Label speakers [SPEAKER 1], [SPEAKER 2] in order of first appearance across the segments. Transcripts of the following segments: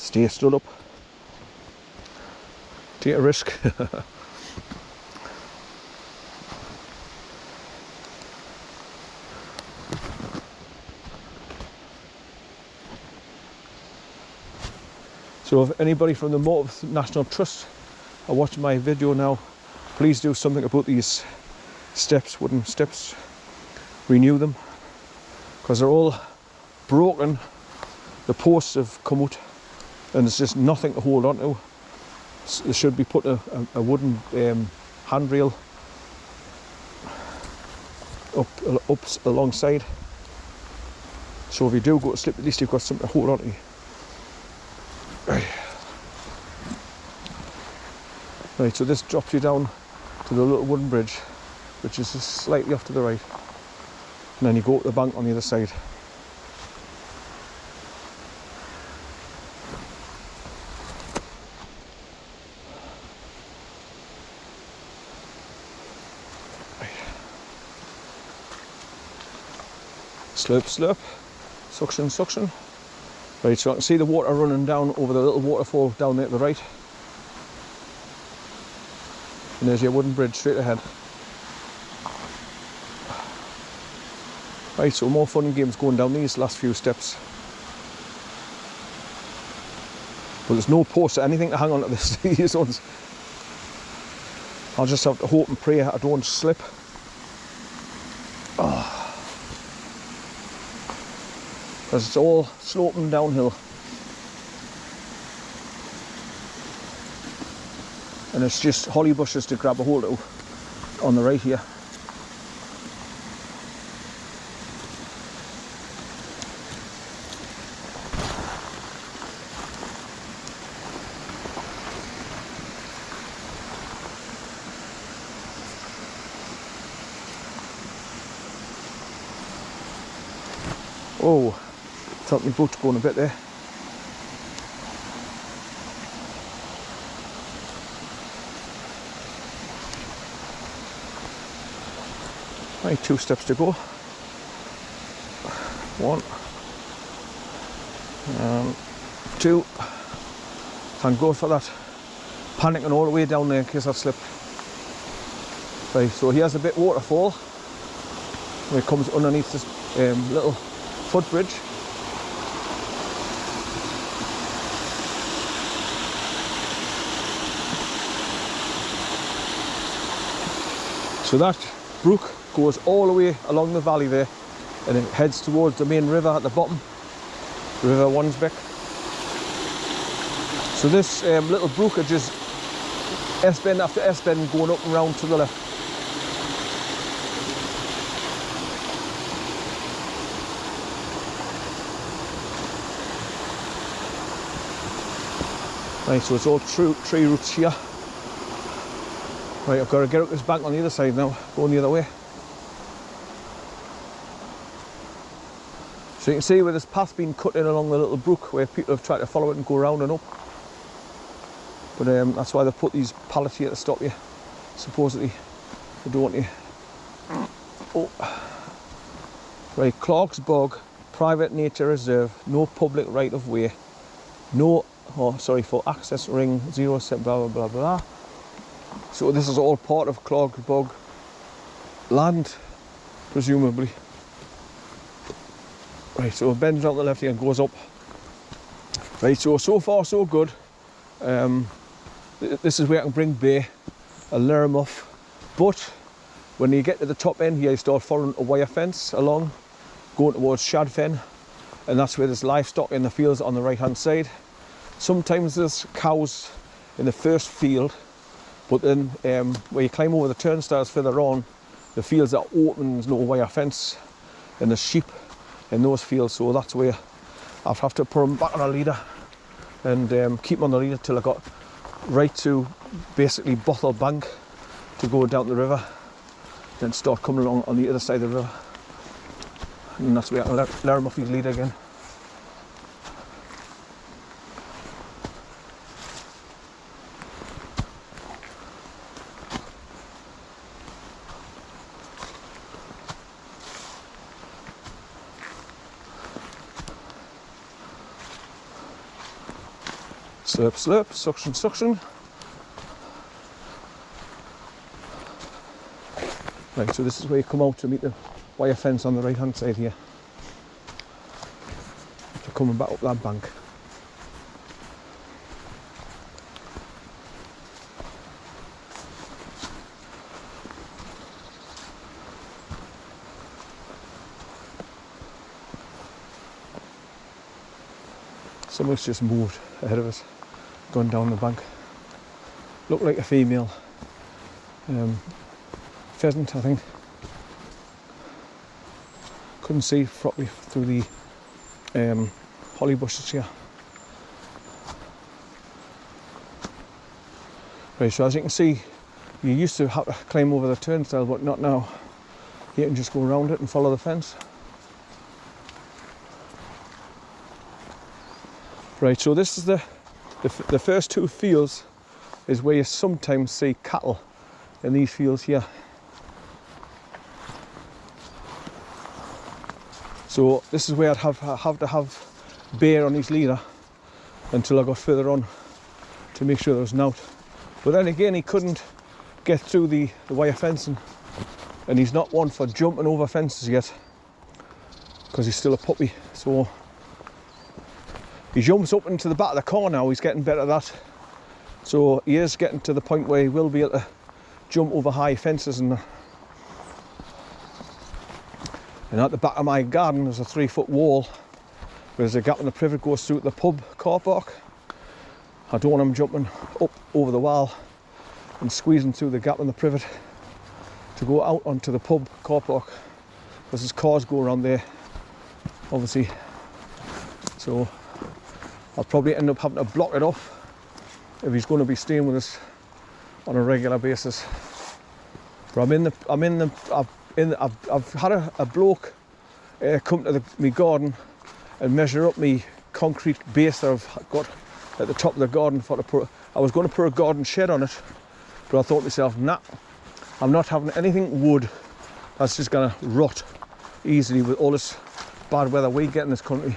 [SPEAKER 1] Stay stood up. Take a risk. So if anybody from the Motor National Trust are watching my video now, please do something about these steps, wooden steps. Renew them, because they're all broken. The posts have come out and there's just nothing to hold on to. There should be put a wooden handrail up alongside, so if you do go to slip, at least you've got something to hold on to. Right, so this drops you down to the little wooden bridge, which is just slightly off to the right, and then you go up the bank on the other side. Slurp, slurp, suction, suction. Right, so I can see the water running down over the little waterfall down there to the right. And there's your wooden bridge straight ahead. Right, so more fun and games going down these last few steps. But there's no post or anything to hang on to these ones. I'll just have to hope and pray I don't slip. Because it's all sloping downhill. And it's just holly bushes to grab a hold of on the right here. Oh, felt my boot going a bit there. Right, 2 steps to go. 1 and 2. Thank God for that. Panicking all the way down there in case I slip. Right, so here's a bit waterfall where it comes underneath this little footbridge. So that brook goes all the way along the valley there, and it heads towards the main river at the bottom, River WANSBECK. So this little brook is just S-bend after S-bend going up and round to the left. Right, so it's all tree roots here. Right, I've got to get up this bank on the other side now, going the other way. So you can see where this path being cut in along the little brook, where people have tried to follow it and go around and up. But that's why they've put these pallets here to stop you, supposedly. They don't want you. Oh. Right, Clark's Bog, private nature reserve, no public right of way, no, for access ring, 07, blah, blah, blah, blah. So this is all part of Clark's Bog land, presumably. Right, so it bends around the left here and goes up. Right, so far so good. This is where I can bring bay, a lure 'em off. But when you get to the top end here, you start following a wire fence along, going towards SHADFEN, and that's where there's livestock in the fields on the right hand side. Sometimes there's cows in the first field, but then where you climb over the turnstiles further on, the fields are open, there's no wire fence, and there's sheep in those fields, so that's where I'll have to put them back on a leader and keep them on the leader till I got right to basically Bothell Bank to go down the river, then start coming along on the other side of the river, and that's where I can let him off his leader again. Slurp, slurp, suction, suction. Right, so this is where you come out to meet the wire fence on the right hand side here. So coming back up that bank. Someone's just moved ahead of us, gone down the bank. Looked like a female pheasant, I think. Couldn't see properly through the holly bushes here. Right, so as you can see, you used to have to climb over the turnstile, but not now. You can just go around it and follow the fence. Right, so this is the first two fields is where you sometimes see cattle in these fields here. So this is where I'd have to have bear on his leader until I got further on to make sure there was nought. But then again, he couldn't get through the wire fencing, and he's not one for jumping over fences yet because he's still a puppy. So he jumps up into the back of the car now. He's getting better at that. So he is getting to the point where he will be able to jump over high fences. And at the back of my garden there's a 3-foot wall where there's a gap in the privet goes through the pub car park. I don't want him jumping up over the wall and squeezing through the gap in the privet to go out onto the pub car park, because his cars go around there, obviously. So I'll probably end up having to block it off if he's going to be staying with us on a regular basis. But I've had a bloke come to my garden and measure up my concrete base that I've got at the top of the garden. I was going to put a garden shed on it, but I thought to myself, nah, I'm not having anything wood that's just going to rot easily with all this bad weather we get in this country.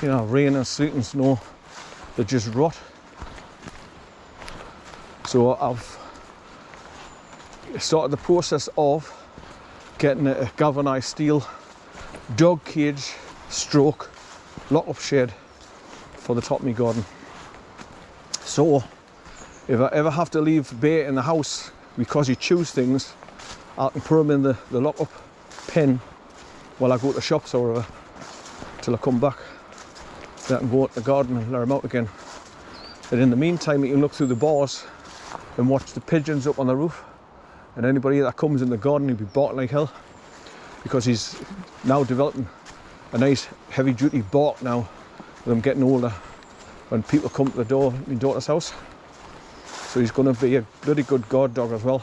[SPEAKER 1] You know, rain and sleet and snow that just rot. So I've started the process of getting a galvanised steel dog cage stroke lock-up shed for the top of my garden. So if I ever have to leave bear in the house because he chews things, I can put him in the lock-up pen while I go to the shops or whatever till I come back. Then I can go out in the garden and let him out again. And in the meantime, you can look through the bars and watch the pigeons up on the roof. And anybody that comes in the garden, he'll be barking like hell, because he's now developing a nice heavy duty bark now with him getting older when people come to the door at my daughter's house. So he's going to be a bloody good guard dog as well.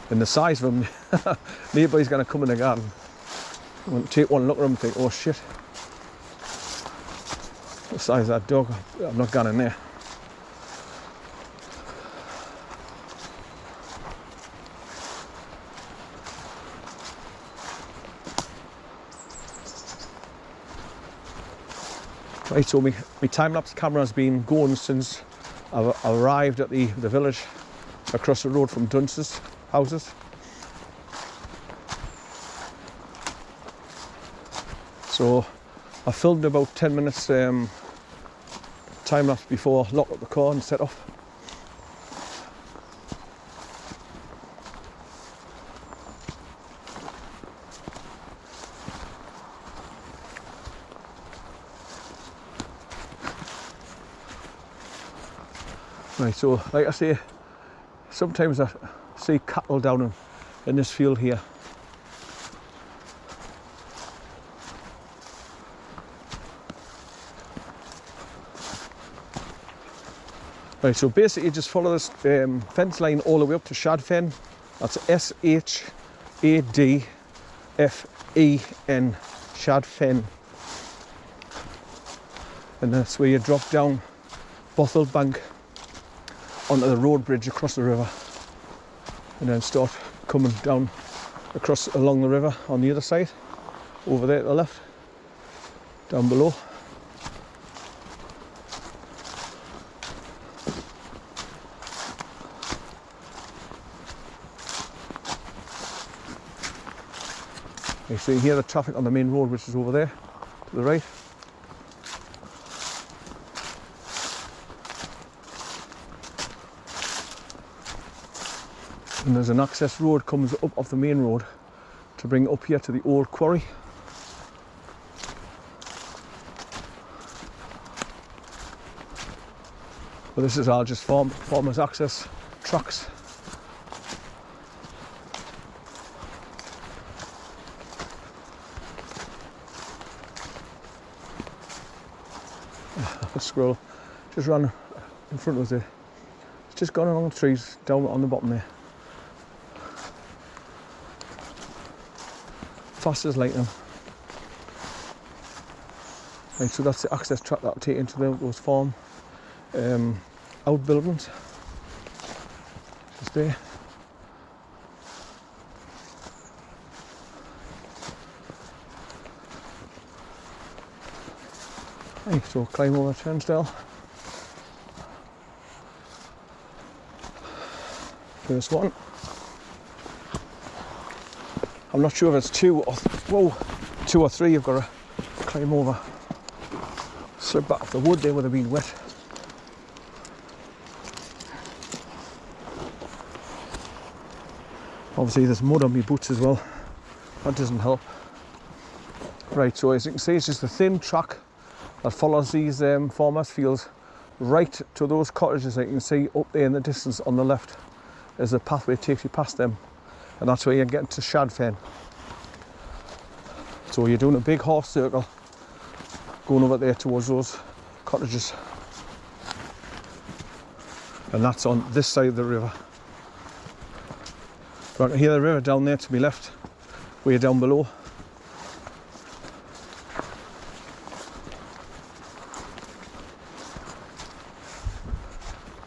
[SPEAKER 1] And the size of him, nobody's going to come in the garden and take one look at him and think, oh shit, the size of that dog, I'm not going in there. Right, so my time-lapse camera has been going since I've arrived at the village across the road from Dunce's houses. So I filmed about 10 minutes time-lapse before I locked up the car and set off. Right, so like I say, sometimes I see cattle down in this field here. Right, so basically just follow this fence line all the way up to SHADFEN. That's SHADFEN, SHADFEN. And that's where you drop down Bothell Bank onto the road bridge across the river, and then start coming down across along the river on the other side, over there to the left, down below. So you hear the traffic on the main road, which is over there to the right. And there's an access road comes up off the main road to bring up here to the old quarry. But this is all just farmers' access tracks. A squirrel just ran in front of us there. It's just gone along the trees down on the bottom there. Fast as lightning. Right, so that's the access track that'll take into those farm outbuildings. Just there. Right, so climb over the turnstile. First one. I'm not sure if it's two or three you've got to climb over. Slip back off the wood, they would have been wet. Obviously there's mud on my boots as well. That doesn't help. Right, so as you can see, it's just a thin track that follows these farmers' fields right to those cottages that you can see up there in the distance on the left. There's a pathway that takes you past them, and that's where you're getting to SHADFEN. So you're doing a big half circle going over there towards those cottages, and that's on this side of the river. So I can hear the river down there to my left, way down below.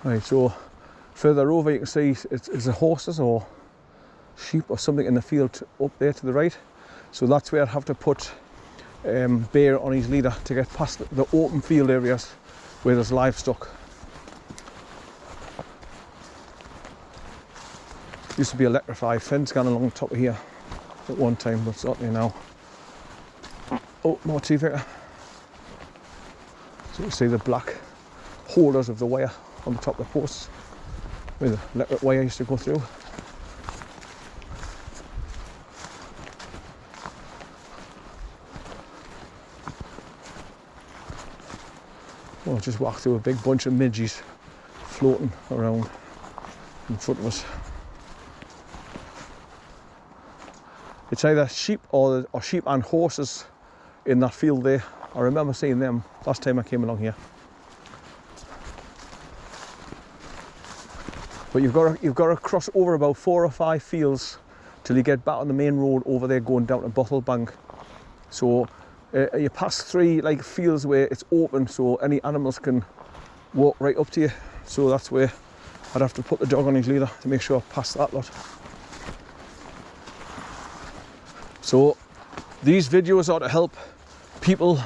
[SPEAKER 1] Right, so further over you can see it's the horses or sheep or something in the field up there to the right. So that's where I'd have to put Bear on his leader to get past the open field areas where there's livestock. Used to be electrified fence going along the top of here at one time, but it's not there now. Oh, more tree vicar. So you can see the black holders of the wire on the top of the posts where the electric wire used to go through. Well, just walked through a big bunch of midges floating around in front of us. It's either sheep or sheep and horses in that field there. I remember seeing them last time I came along here. But you've got to cross over about 4 or 5 fields till you get back on the main road over there going down to Bottle Bank. So you pass 3 like fields where it's open, so any animals can walk right up to you. So that's where I'd have to put the dog on his leader to make sure I pass that lot. So these videos are to help people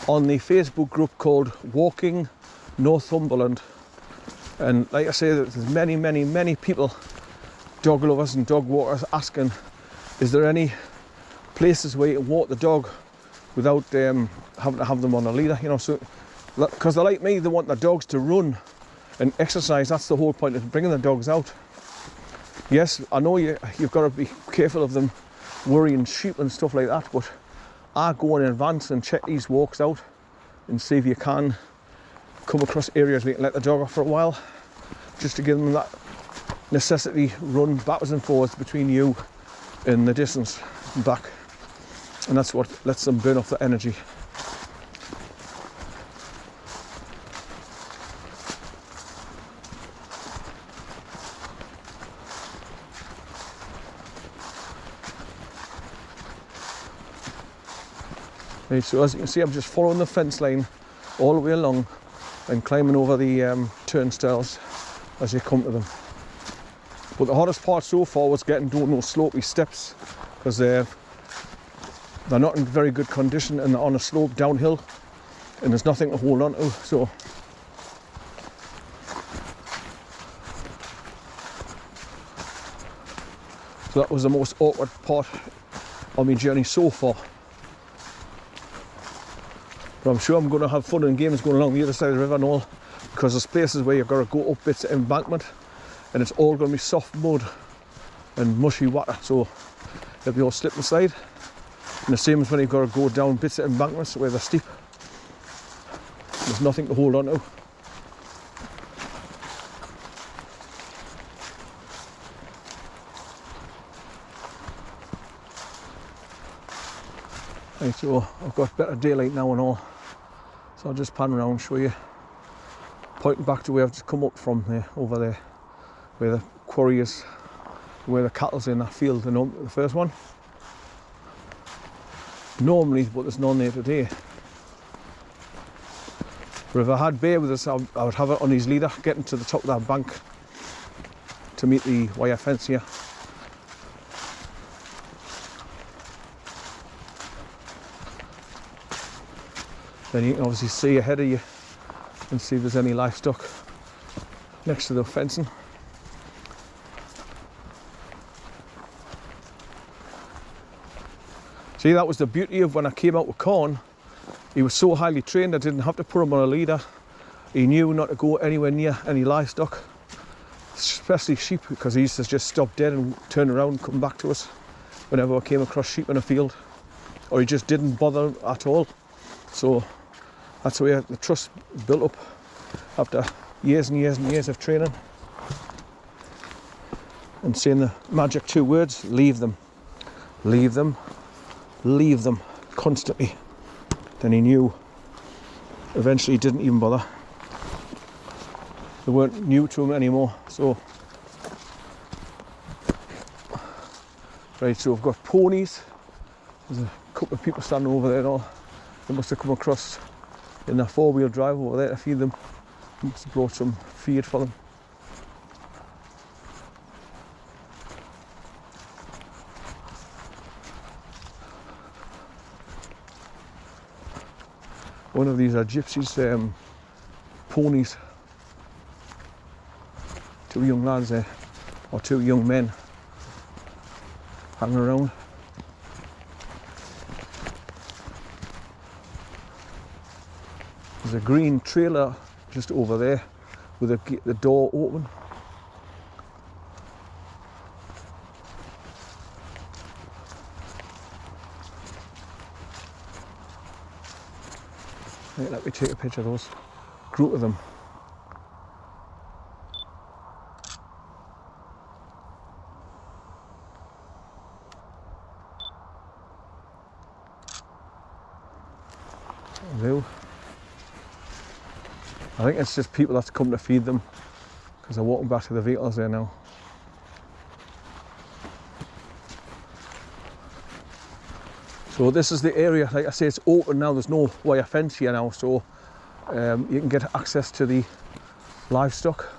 [SPEAKER 1] on the Facebook group called Walking Northumberland. And like I say, there's many people, dog lovers and dog walkers, asking, is there any places where you can walk the dog without having to have them on a leader, you know? So, because they're like me, they want their dogs to run and exercise. That's the whole point of bringing the dogs out. Yes, I know you've got to be careful of them worrying sheep and stuff like that, but I go in advance and check these walks out and see if you can come across areas where you can let the dog off for a while, just to give them that necessity run backwards and forwards between you and the distance and back. And that's what lets them burn off the energy. Right, so as you can see, I'm just following the fence line all the way along and climbing over the turnstiles as you come to them. But the hardest part so far was getting down those slopey steps, because they're not in very good condition and they're on a slope downhill and there's nothing to hold on to. So that was the most awkward part on my journey so far. But I'm sure I'm going to have fun and games going along the other side of the river and all, because there's places where you've got to go up bits of embankment and it's all going to be soft mud and mushy water, so it'll be all slip and slide. And the same as when you've got to go down bits of embankments where they're steep. There's nothing to hold on to. Right, so I've got better daylight now and all, so I'll just pan around and show you, pointing back to where I've just come up from there, over there, where the quarry is, where the cattle's in that field, the first one. Normally, but there's none there today. But if I had Bear with us, I would have it on his leader, getting to the top of that bank to meet the wire fence here. Then you can obviously see ahead of you and see if there's any livestock next to the fencing. See, that was the beauty of when I came out with Corn. He was so highly trained, I didn't have to put him on a leader. He knew not to go anywhere near any livestock, especially sheep, because he used to just stop dead and turn around and come back to us whenever I came across sheep in a field, or he just didn't bother at all. So that's where the trust built up after years and years and years of training and saying the magic 2 words: leave them, leave them, leave them, constantly. Then he knew. Eventually he didn't even bother. They weren't new to him anymore. So right, so we've got ponies. There's a couple of people standing over there and all. They must have come across in their 4-wheel drive over there to feed them. Must have brought some feed for them. One of these are gypsies, ponies. 2 young lads there, or 2 young men hanging around. There's a green trailer just over there with the door open. Right, let me take a picture of those group of them. There. I think it's just people that's come to feed them, because they're walking back to the vehicles there now. So this is the area, like I say, it's open now, there's no wire fence here now, so you can get access to the livestock.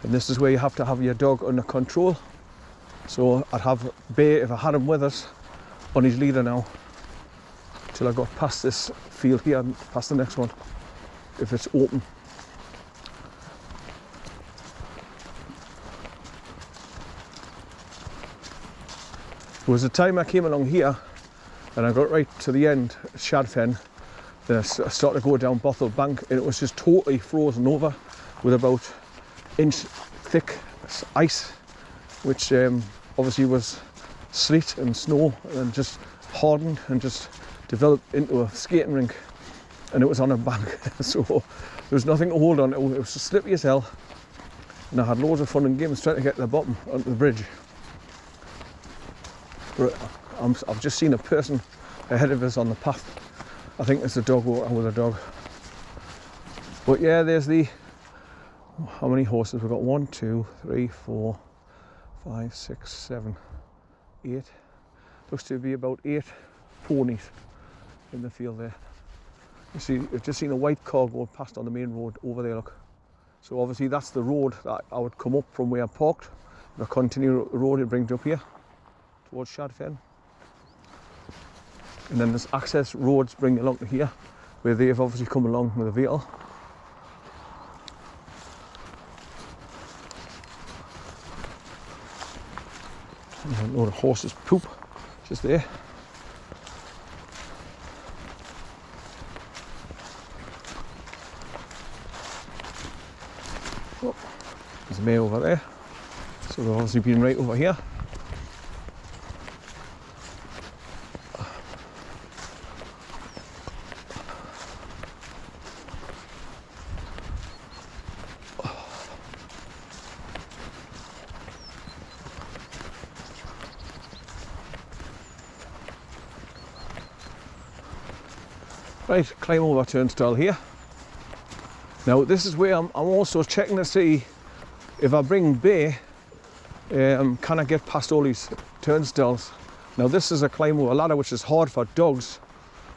[SPEAKER 1] And this is where you have to have your dog under control. So I'd have Bear, if I had him with us, on his leader now, till I got past this field here and past the next one, if it's open. There was a time I came along here and I got right to the end, SHADFEN, then I started to go down Bothell Bank and it was just totally frozen over with about inch thick ice, which obviously was sleet and snow, and just hardened and just developed into a skating rink, and it was on a bank. So there was nothing to hold on. It was slippery as hell, and I had loads of fun and games trying to get to the bottom onto the bridge. But I've just seen a person ahead of us on the path. I think it's a dog walking with a dog. But yeah, there's the, how many horses we've got? 1, 2, 3, 4, 5, 6, 7, 8. Looks to be about 8 ponies in the field there. You see, I've just seen a white car going past on the main road over there, look. So obviously that's the road that I would come up from where I parked. If I continue the road, it brings up here towards SHADFEN. And then there's access roads bring along to here, where they've obviously come along with a vehicle. A load of horses poop just there. Oh, there's a mare over there, so we've obviously been right over here. Right, climb over turnstile here. Now this is where I'm also checking to see if I bring bay, can I get past all these turnstiles. Now this is a climb over ladder which is hard for dogs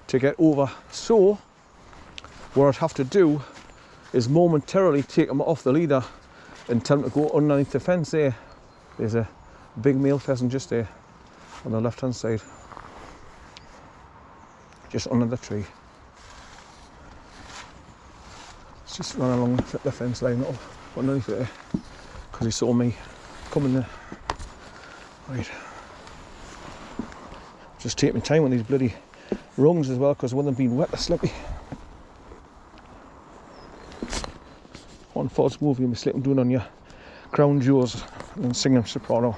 [SPEAKER 1] to get over, so what I'd have to do is momentarily take them off the leader and tell them to go underneath the fence there. There's a big male pheasant just there on the left hand side, just under the tree. Just run along the fence line up underneath there because he saw me coming there. Right. Just take my time on these bloody rungs as well because one of them being wet or slippy. One false move you'll be slipping down on your crown jewels and singing soprano.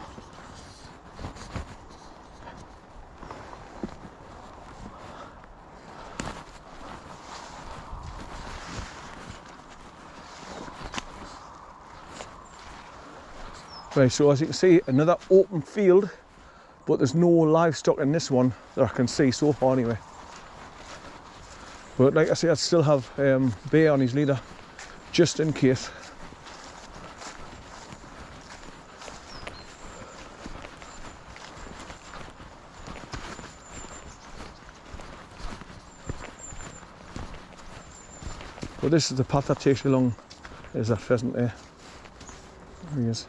[SPEAKER 1] Right, so as you can see, another open field, but there's no livestock in this one that I can see so far anyway. But like I say, I'd still have bay on his leader, just in case. But this is the path that takes you along. There's that pheasant there. There he is.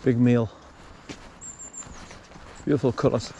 [SPEAKER 1] Big male, beautiful colours.